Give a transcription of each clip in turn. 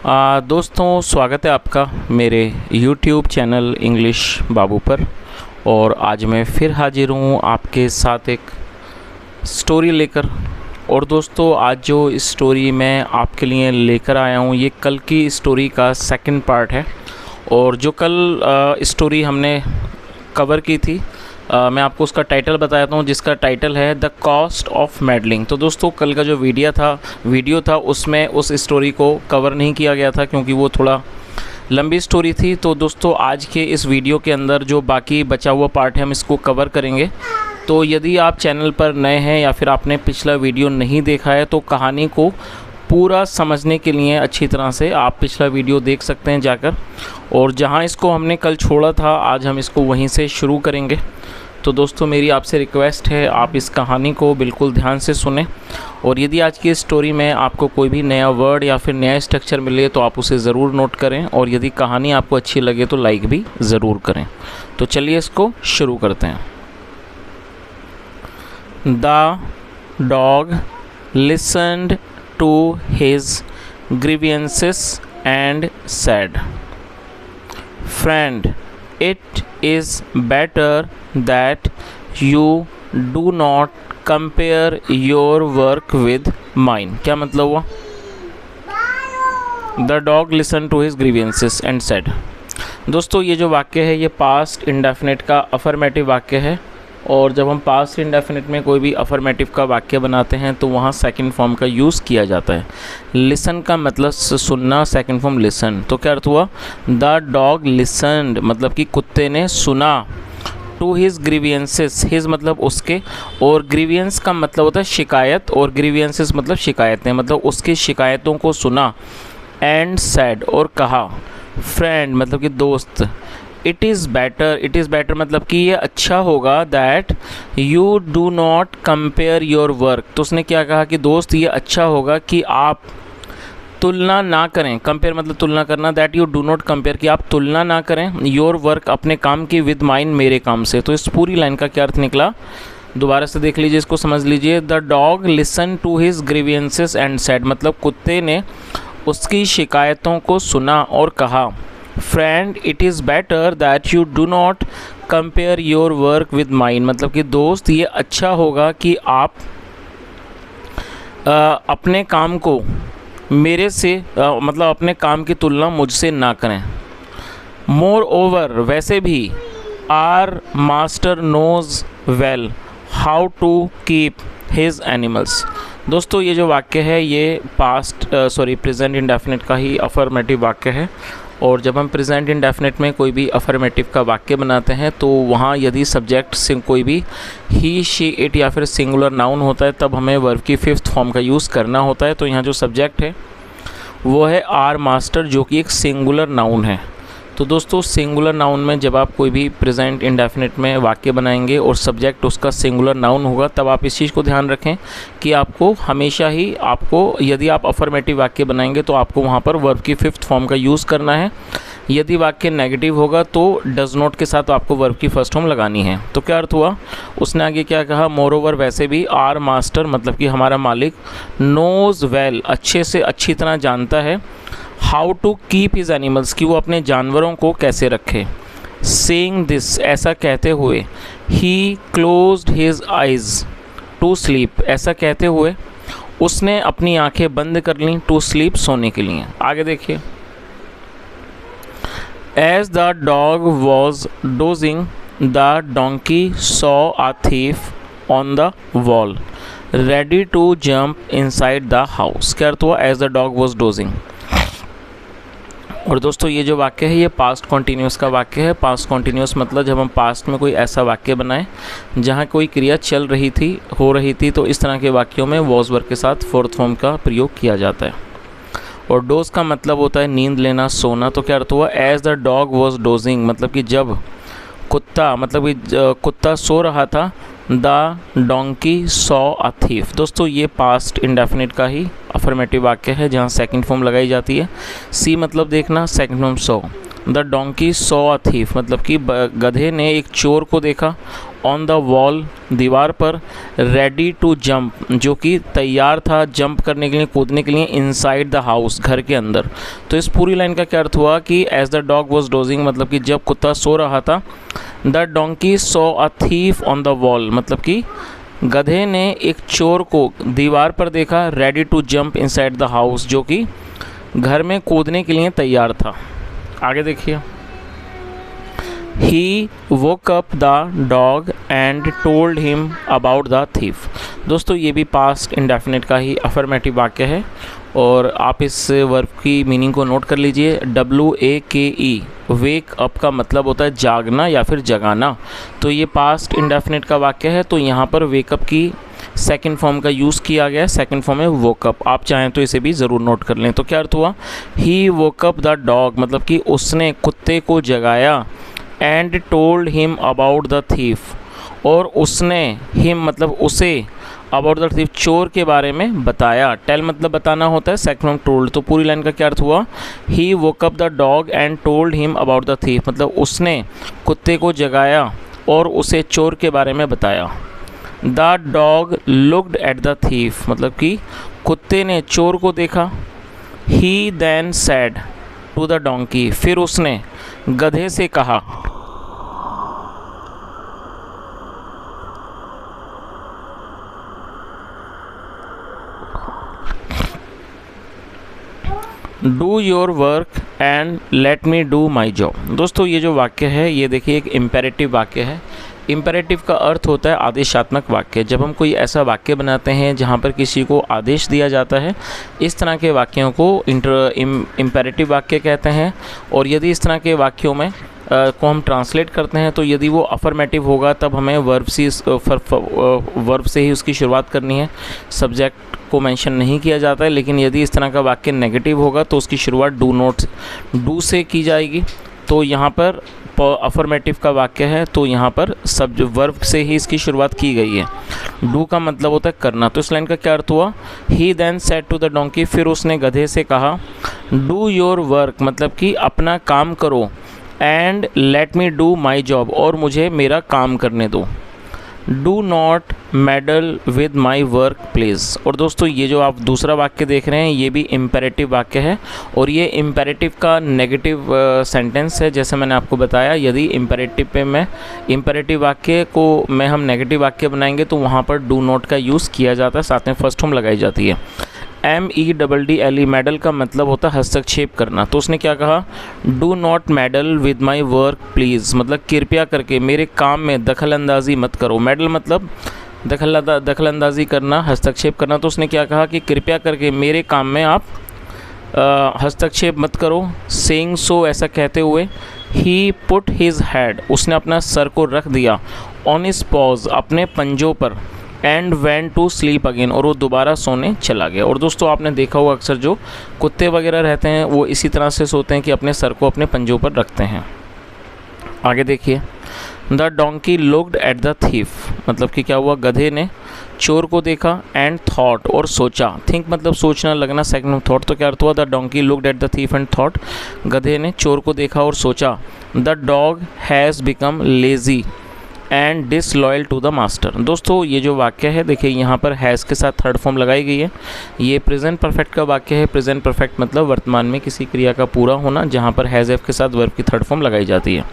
दोस्तों, स्वागत है आपका मेरे YouTube चैनल इंग्लिश बाबू पर। और आज मैं फिर हाजिर हूँ आपके साथ एक स्टोरी लेकर। और दोस्तों, आज जो स्टोरी मैं आपके लिए लेकर आया हूँ ये कल की स्टोरी का सेकंड पार्ट है। और जो कल स्टोरी हमने कवर की थी, मैं आपको उसका टाइटल बताता हूँ, जिसका टाइटल है द कॉस्ट ऑफ मेडलिंग। तो दोस्तों, कल का जो वीडियो था उसमें उस स्टोरी को कवर नहीं किया गया था क्योंकि वो थोड़ा लंबी स्टोरी थी। तो दोस्तों, आज के इस वीडियो के अंदर जो बाकी बचा हुआ पार्ट है हम इसको कवर करेंगे। तो यदि आप चैनल पर नए हैं या फिर आपने पिछला वीडियो नहीं देखा है तो कहानी को पूरा समझने के लिए अच्छी तरह से आप पिछला वीडियो देख सकते हैं जाकर। और जहां इसको हमने कल छोड़ा था आज हम इसको वहीं से शुरू करेंगे। तो दोस्तों, मेरी आपसे रिक्वेस्ट है आप इस कहानी को बिल्कुल ध्यान से सुने। और यदि आज की स्टोरी में आपको कोई भी नया वर्ड या फिर नया स्ट्रक्चर मिले तो आप उसे ज़रूर नोट करें। और यदि कहानी आपको अच्छी लगे तो लाइक भी ज़रूर करें। तो चलिए इसको शुरू करते हैं। The dog listened to his grievances and said, "Friend, it is better that you do not compare your work with mine." क्या मतलब हुआ? The dog listened to his grievances and said। दोस्तों, ये जो वाक्य है ये पास्ट इंडेफिनिट का अफर्मेटिव वाक्य है। और जब हम पास्ट इंडेफिनिट में कोई भी अफर्मेटिव का वाक्य बनाते हैं तो वहाँ सेकंड फॉर्म का यूज़ किया जाता है। लिसन का मतलब सुनना, सेकंड फॉर्म लिसन। तो क्या अर्थ हुआ? द डॉग लिसन्ड मतलब कि कुत्ते ने सुना। टू हिज ग्रीवियंसेस, हिज मतलब उसके, और ग्रीवियंस का मतलब होता है शिकायत, और ग्रीवियंसेस मतलब शिकायतें, मतलब उसकी शिकायतों को सुना। एंड सैड और कहा। फ्रेंड मतलब कि दोस्त। इट इज़ बेटर मतलब कि ये अच्छा होगा that you do not compare your work. तो उसने क्या कहा कि दोस्त ये अच्छा होगा कि आप तुलना ना करें। कंपेयर मतलब तुलना करना। That you do not compare कि आप तुलना ना करें योर वर्क अपने काम की विद माइन मेरे काम से। तो इस पूरी लाइन का क्या अर्थ निकला दोबारा से देख लीजिए, इसको समझ लीजिए। The dog listen to his grievances and said मतलब कुत्ते ने उसकी शिकायतों को सुना और कहा, friend it is better that you do not compare your work with mine मतलब कि दोस्त ये अच्छा होगा कि आप अपने काम को मेरे से मतलब अपने काम की तुलना मुझसे ना करें। मोर ओवर वैसे भी our master knows well how to keep his animals. दोस्तों, ये जो वाक्य है ये प्रेजेंट इंडेफिनिट का ही अफर्मेटिव वाक्य है। और जब हम प्रेजेंट इंडेफिनिट में कोई भी अफर्मेटिव का वाक्य बनाते हैं तो वहाँ यदि सब्जेक्ट से कोई भी ही, शी, इट या फिर सिंगुलर नाउन होता है तब हमें वर्ब की फिफ्थ फॉर्म का यूज़ करना होता है। तो यहाँ जो सब्जेक्ट है वो है आर मास्टर जो कि एक सिंगुलर नाउन है। तो दोस्तों, सिंगुलर नाउन में जब आप कोई भी प्रेजेंट इंडेफिनिट में वाक्य बनाएंगे और सब्जेक्ट उसका सिंगुलर नाउन होगा तब आप इस चीज़ को ध्यान रखें कि आपको हमेशा ही यदि आप अफर्मेटिव वाक्य बनाएंगे तो आपको वहाँ पर वर्ब की फिफ्थ फॉर्म का यूज़ करना है। यदि वाक्य नेगेटिव होगा तो डज नॉट के साथ आपको वर्ब की फर्स्ट फॉर्म लगानी है। तो क्या अर्थ हुआ? उसने आगे क्या कहा? मोर ओवर वैसे भी आर मास्टर मतलब कि हमारा मालिक नोज़ वेल अच्छे से अच्छी तरह जानता है how to keep his animals कि वो अपने जानवरों को कैसे रखे। सेइंग दिस ऐसा कहते हुए he closed his eyes to sleep ऐसा कहते हुए उसने अपनी आंखें बंद कर लीं टू स्लीप सोने के लिए। आगे देखिए। As the dog was dozing the donkey saw a thief on the wall ready to jump inside the house. क्या अर्थ हुआ? As the dog was dozing. और दोस्तों, ये जो वाक्य है ये पास्ट कॉन्टीन्यूस का वाक्य है। पास्ट कॉन्टीन्यूस मतलब जब हम पास्ट में कोई ऐसा वाक्य बनाएं जहाँ कोई क्रिया हो रही थी तो इस तरह के वाक्यों में वॉज वर्ब के साथ फोर्थ फॉर्म का प्रयोग किया जाता है। और डोज का मतलब होता है नींद लेना, सोना। तो क्या अर्थ हुआ? As the dog was dozing मतलब कि जब कुत्ता सो रहा था। The donkey saw a thief. दोस्तों, ये पास्ट इंडेफिनिट का ही अफर्मेटिव वाक्य है जहाँ सेकंड फॉर्म लगाई जाती है। सी मतलब देखना, second form saw. The donkey saw a thief मतलब कि गधे ने एक चोर को देखा ऑन द वॉल, दीवार पर, रेडी टू जंप, जो कि तैयार था जंप करने के लिए, कूदने के लिए, इनसाइड द हाउस, घर के अंदर। तो इस पूरी लाइन का क्या अर्थ हुआ कि as the dog was dozing, मतलब कि जब कुत्ता सो रहा था, the donkey saw a thief on the wall, मतलब कि गधे ने एक चोर को दीवार पर देखा, ready to jump inside the house, जो कि घर में कूदने के लिए तैयार था। आगे देखिए, He woke up the dog and told him about the thief। दोस्तों ये भी पास्ट इंडेफिनिट का ही अफर्मेटिव वाक्य है और आप इस वर्ब की मीनिंग को नोट कर लीजिए। WAKE, वेक अप का मतलब होता है जागना या फिर जगाना। तो ये पास्ट इंडेफिनिट का वाक्य है, तो यहाँ पर वेकअप की सेकंड फॉर्म का यूज़ किया गया है। सेकंड फॉर्म है वोकअप। आप चाहें तो इसे भी ज़रूर नोट कर लें। तो क्या अर्थ हुआ, ही वोकअप द डॉग, मतलब कि उसने कुत्ते को जगाया, and told him about the thief, और उसने हिम मतलब उसे, अबाउट द थीफ चोर के बारे में बताया। टेल मतलब बताना होता है, सेकंड फॉर्म टोल्ड। तो पूरी लाइन का क्या अर्थ हुआ, he woke up the dog and told him about the thief, मतलब उसने कुत्ते को जगाया और उसे चोर के बारे में बताया। The dog looked at the thief, मतलब कि कुत्ते ने चोर को देखा। He then said to the donkey, फिर उसने गधे से कहा। Do your work and let me do my job. दोस्तों ये जो वाक्य है ये देखिए एक इम्पेरेटिव वाक्य है। इम्पेरेटिव का अर्थ होता है आदेशात्मक वाक्य। जब हम कोई ऐसा वाक्य बनाते हैं जहाँ पर किसी को आदेश दिया जाता है, इस तरह के वाक्यों को इम्पेरेटिव वाक्य कहते हैं। और यदि इस तरह के वाक्यों में को हम ट्रांसलेट करते हैं, तो यदि वो अफर्मेटिव होगा तब हमें वर्ब से ही उसकी शुरुआत करनी है, सब्जेक्ट को मेंशन नहीं किया जाता है। लेकिन यदि इस तरह का वाक्य नेगेटिव होगा तो उसकी शुरुआत डू से की जाएगी। तो यहाँ पर अफर्मेटिव का वाक्य है, तो यहाँ पर सब वर्ब से ही इसकी शुरुआत की गई है। डू का मतलब होता है करना। तो इस लाइन का क्या अर्थ हुआ, he then said to the donkey, फिर उसने गधे से कहा, डू योर वर्क, मतलब कि अपना काम करो, and let me do my job, और मुझे मेरा काम करने दो। Do not medal with my work please. और दोस्तों ये जो आप दूसरा वाक्य देख रहे हैं ये भी इम्पेरेटिव वाक्य है, और ये इम्पेरेटिव का नेगेटिव सेंटेंस है। जैसे मैंने आपको बताया, यदि इम्पेरेटिव वाक्य को हम नेगेटिव वाक्य बनाएंगे तो वहाँ पर डू नॉट का यूज़ किया जाता है, साथ में फर्स्ट फॉर्म लगाई जाती है। MEDDLE, मेडल का मतलब होता है हस्तक्षेप करना। तो उसने क्या कहा, do not medal with my work please, मतलब कृपया करके मेरे काम में दखल अंदाज़ी मत करो। मेडल मतलब दखल अंदाज़ी करना, हस्तक्षेप करना। तो उसने क्या कहा कि कृपया करके मेरे काम में आप हस्तक्षेप मत करो। सेइंग सो, ऐसा कहते हुए, ही पुट हिज हेड, उसने अपना सर को रख दिया, ऑन हिज पॉज, अपने पंजों पर, and went to sleep again, और वो दोबारा सोने चला गया। और दोस्तों आपने देखा होगा अक्सर जो कुत्ते वगैरह रहते हैं वो इसी तरह से सोते हैं कि अपने सर को अपने पंजों पर रखते हैं। आगे देखिए, the donkey looked at the thief, मतलब कि क्या हुआ, गधे ने चोर को देखा, एंड थॉट, और सोचा। थिंक मतलब सोचना, लगना, सेकंड थॉट। तो क्या अर्थ हुआ, the donkey looked at the thief and thought, गधे ने चोर को देखा और सोचा। The dog has become lazy and disloyal to the master. दोस्तों ये जो वाक्य है देखिए यहाँ पर हैज़ के साथ थर्ड फॉर्म लगाई गई है। ये प्रेजेंट परफेक्ट का वाक्य है। प्रेजेंट परफेक्ट मतलब वर्तमान में किसी क्रिया का पूरा होना, जहाँ पर हैज़ एफ के साथ वर्ब की थर्ड फॉर्म लगाई जाती है।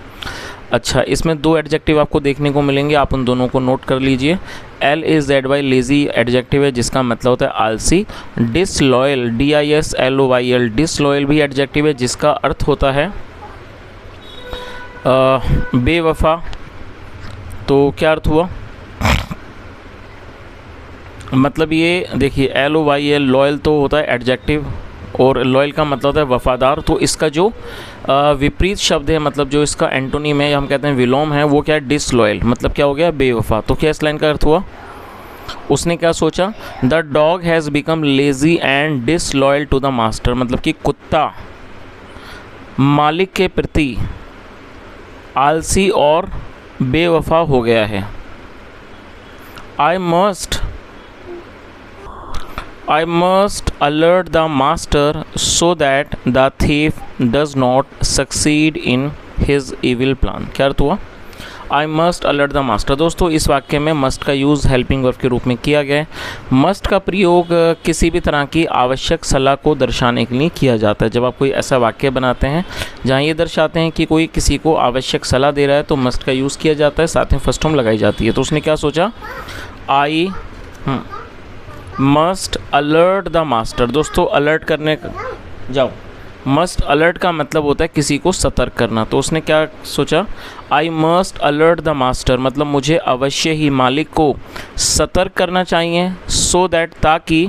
अच्छा, इसमें दो एडजेक्टिव आपको देखने को मिलेंगे, आप उन दोनों को नोट कर लीजिए। LAZY लेज़ी एडजेक्टिव है जिसका मतलब होता है आलसी। डिसलॉयल DISLOYL डिसलॉयल भी एडजेक्टिव है जिसका अर्थ होता है बेवफा। तो क्या अर्थ हुआ, मतलब ये देखिए LOYL लॉयल तो होता है एडजेक्टिव, और लॉयल का मतलब होता है वफ़ादार। तो इसका जो विपरीत शब्द है, मतलब जो इसका एंटोनिम है या हम कहते हैं विलोम है, वो क्या है, डिसलॉयल, मतलब क्या हो गया, बेवफा। तो क्या इस लाइन का अर्थ हुआ, उसने क्या सोचा, the dog has become lazy and disloyal to the master, मतलब कि कुत्ता मालिक के प्रति आलसी और बेवफा हो गया है। I must alert the master so that the thief does not succeed in his evil plan। क्या अर्थ हुआ, I must alert the master. दोस्तों इस वाक्य में मस्ट का यूज़ हेल्पिंग वर्ब के रूप में किया गया है। मस्ट का प्रयोग किसी भी तरह की आवश्यक सलाह को दर्शाने के लिए किया जाता है। जब आप कोई ऐसा वाक्य बनाते हैं जहाँ ये दर्शाते हैं कि कोई किसी को आवश्यक सलाह दे रहा है तो मस्ट का यूज़ किया जाता है, साथ में फर्स्ट फॉर्म लगाई जाती है। तो उसने क्या सोचा, I must alert the master. दोस्तों अलर्ट करने जाओ, मस्ट अलर्ट का मतलब होता है किसी को सतर्क करना। तो उसने क्या सोचा, I must alert the master, मतलब मुझे अवश्य ही मालिक को सतर्क करना चाहिए, सो दैट, ताकि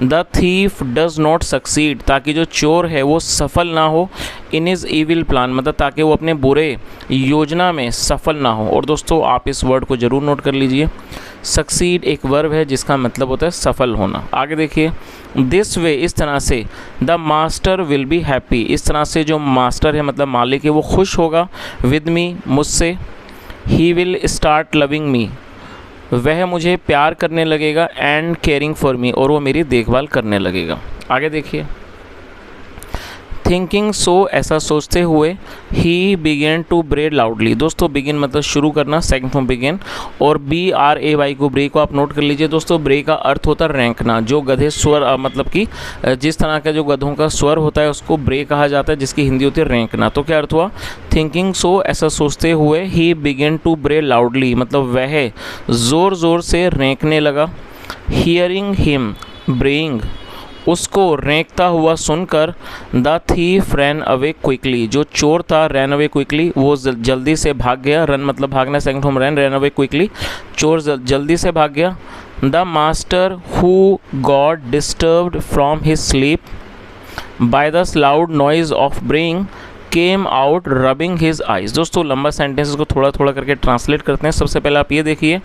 the thief does not succeed, ताकि जो चोर है वो सफल ना हो, इन इज़ ईविल प्लान, मतलब ताकि वो अपने बुरे योजना में सफल ना हो। और दोस्तों आप इस वर्ड को ज़रूर नोट कर लीजिए, सक्सीड एक वर्ब है जिसका मतलब होता है सफल होना। आगे देखिए, दिस वे, इस तरह से, the master will be happy, इस तरह से जो मास्टर है मतलब मालिक है वो खुश होगा, विद मी, मुझसे, he will start loving me, वह मुझे प्यार करने लगेगा, एंड केयरिंग फॉर मी, और वो मेरी देखभाल करने लगेगा। आगे देखिए, थिंकिंग सो, ऐसा सोचते हुए, ही बिगेन टू ब्रे लाउडली। दोस्तों बिगिन मतलब शुरू करना, सेकंड फॉर्म बिगेन, और BRAY को, ब्रे को आप नोट कर लीजिए। दोस्तों ब्रे का अर्थ होता है रैंकना, जो गधे स्वर मतलब कि जिस तरह का जो गधों का स्वर होता है उसको ब्रे कहा जाता है, जिसकी हिंदी होती है रैंकना। तो क्या अर्थ हुआ, थिंकिंग सो, ऐसा सोचते हुए, ही बिगेन टू ब्रे लाउडली, मतलब वह ज़ोर ज़ोर से रैंकने लगा, हियरिंग हिम ब्रेइंग, उसको रेंकता हुआ सुनकर, the thief rain away quickly, जो चोर था रैन अवे क्विकली, वो जल्दी से भाग गया। रन मतलब भागना, second form ran away quickly, चोर जल्दी से भाग गया। The master who got disturbed from his sleep by the loud noise of braying came out rubbing his eyes. दोस्तों लंबा सेंटेंस को थोड़ा थोड़ा करके ट्रांसलेट करते हैं। सबसे पहले आप ये देखिए,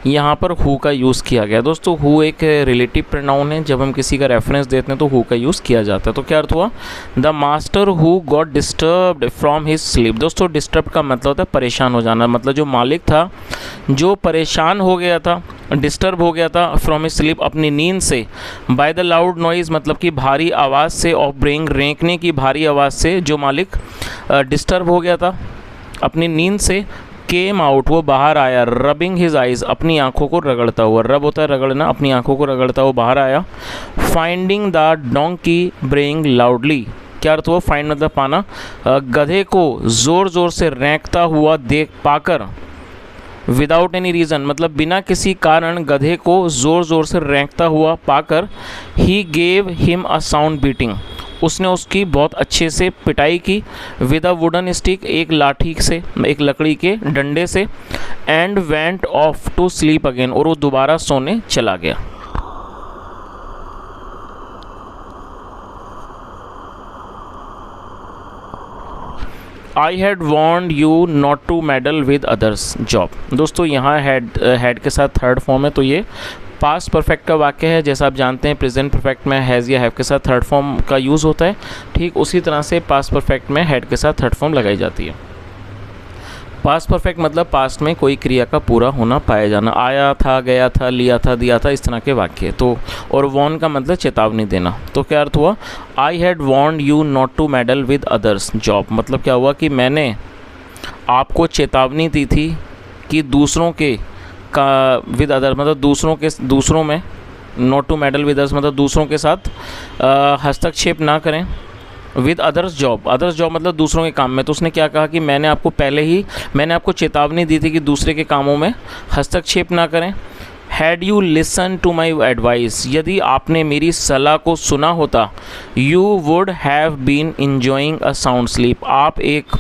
यहाँ पर हु का यूज़ किया गया। दोस्तों हु एक रिलेटिव प्रोनाउन है, जब हम किसी का रेफरेंस देते हैं तो हु का यूज़ किया जाता है। तो क्या अर्थ हुआ, the master who got disturbed from his sleep. दोस्तों डिस्टर्ब का मतलब होता है परेशान हो जाना, मतलब जो मालिक था जो परेशान हो गया था, डिस्टर्ब हो गया था, फ्रॉम हिज स्लीप, अपनी नींद से, बाय द लाउड नॉइज़ मतलब कि भारी आवाज़ से, ऑफ ब्रेइंग रेंकने की भारी आवाज़ से, जो मालिक डिस्टर्ब हो गया था अपनी नींद से, केम आउट वो बाहर आया, रबिंग हिज आइज़ अपनी आंखों को रगड़ता हुआ, रब होता है रगड़ना, अपनी आंखों को रगड़ता हुआ बाहर आया। फाइंडिंग द डोंकी ब्रेइंग लाउडली, क्या अर्थ हुआ, फाइंड मतलब पाना, गधे को ज़ोर ज़ोर से रेंकता हुआ देख पाकर, विदाउट एनी रीज़न मतलब बिना किसी कारण गधे को ज़ोर ज़ोर से रेंकता हुआ पाकर, he gave him a sound beating, उसने उसकी बहुत अच्छे से पिटाई की, विद अ वुडन स्टिक एक लाठी से, एक लकड़ी के डंडे से, and went off to sleep again, और वो दोबारा सोने चला गया। I had warned you not to meddle with others job. दोस्तों यहाँ हैड के साथ थर्ड फॉर्म है, तो ये पास्ट परफेक्ट का वाक्य है। जैसा आप जानते हैं प्रेजेंट परफेक्ट में हैज़ या हैव के साथ थर्ड फॉर्म का यूज़ होता है, ठीक उसी तरह से पास्ट परफेक्ट में हैड के साथ थर्ड फॉर्म लगाई जाती है। पास्ट परफेक्ट मतलब पास्ट में कोई क्रिया का पूरा होना, पाया जाना, आया था, गया था, लिया था, दिया था, इस तरह के वाक्य। तो और वॉर्न का मतलब चेतावनी देना। तो क्या अर्थ हुआ, I had warned you not to meddle with others job, मतलब क्या हुआ कि मैंने आपको चेतावनी दी थी कि दूसरों के का विद अदर मतलब दूसरों में, not to meddle with others मतलब दूसरों के साथ हस्तक्षेप ना करें, विद अदर्स जॉब मतलब दूसरों के काम में। तो उसने क्या कहा कि मैंने आपको चेतावनी दी थी कि दूसरे के कामों में हस्तक्षेप ना करें। Had you listen to my advice, यदि आपने मेरी सलाह को सुना होता, you would have been enjoying a sound sleep, आप एक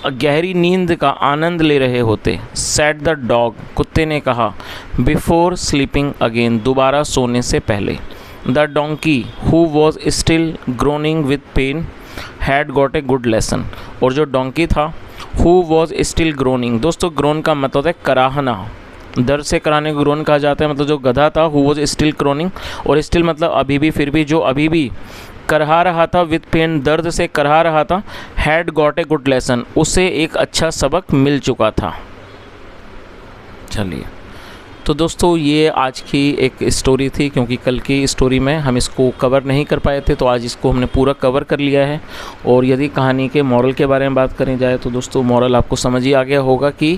गहरी नींद का आनंद ले रहे होते। सेड द डॉग, कुत्ते ने कहा, बिफोर स्लीपिंग अगेन, दोबारा सोने से पहले। The donkey who was still groaning with pain had got a good lesson, और जो डोंकी था हु वॉज स्टिल ग्रोनिंग, दोस्तों ग्रोन का मतलब है कराहना, दर्द से कराने को ग्रोन कहा जाता है। मतलब जो गधा था हु वॉज स्टिल ग्रोनिंग, और स्टिल मतलब अभी भी, फिर भी, जो अभी भी करहा रहा था, विद पेन दर्द से करहा रहा था, had got a good lesson, उसे एक अच्छा सबक मिल चुका था। चलिए, तो दोस्तों ये आज की एक स्टोरी थी, क्योंकि कल की स्टोरी में हम इसको कवर नहीं कर पाए थे, तो आज इसको हमने पूरा कवर कर लिया है। और यदि कहानी के मॉरल के बारे में बात करी जाए तो दोस्तों मॉरल आपको समझ ही आ गया होगा कि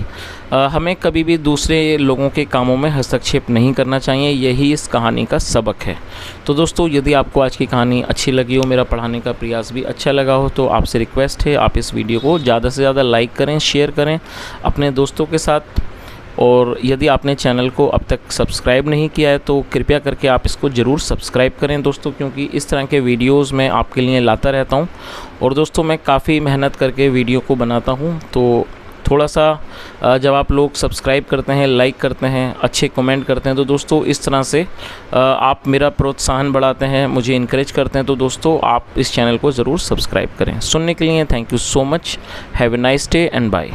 हमें कभी भी दूसरे लोगों के कामों में हस्तक्षेप नहीं करना चाहिए। यही इस कहानी का सबक है। तो दोस्तों यदि आपको आज की कहानी अच्छी लगी हो, मेरा पढ़ाने का प्रयास भी अच्छा लगा हो, तो आपसे रिक्वेस्ट है आप इस वीडियो को ज़्यादा से ज़्यादा लाइक करें, शेयर करें अपने दोस्तों के साथ। और यदि आपने चैनल को अब तक सब्सक्राइब नहीं किया है तो कृपया करके आप इसको ज़रूर सब्सक्राइब करें दोस्तों, क्योंकि इस तरह के वीडियोस मैं आपके लिए लाता रहता हूं। और दोस्तों मैं काफ़ी मेहनत करके वीडियो को बनाता हूं, तो थोड़ा सा जब आप लोग सब्सक्राइब करते हैं, लाइक करते हैं, अच्छे कमेंट करते हैं, तो दोस्तों इस तरह से आप मेरा प्रोत्साहन बढ़ाते हैं, मुझे इनकरेज करते हैं। तो दोस्तों आप इस चैनल को ज़रूर सब्सक्राइब करें। सुनने के लिए thank you so much. Have a nice day and bye.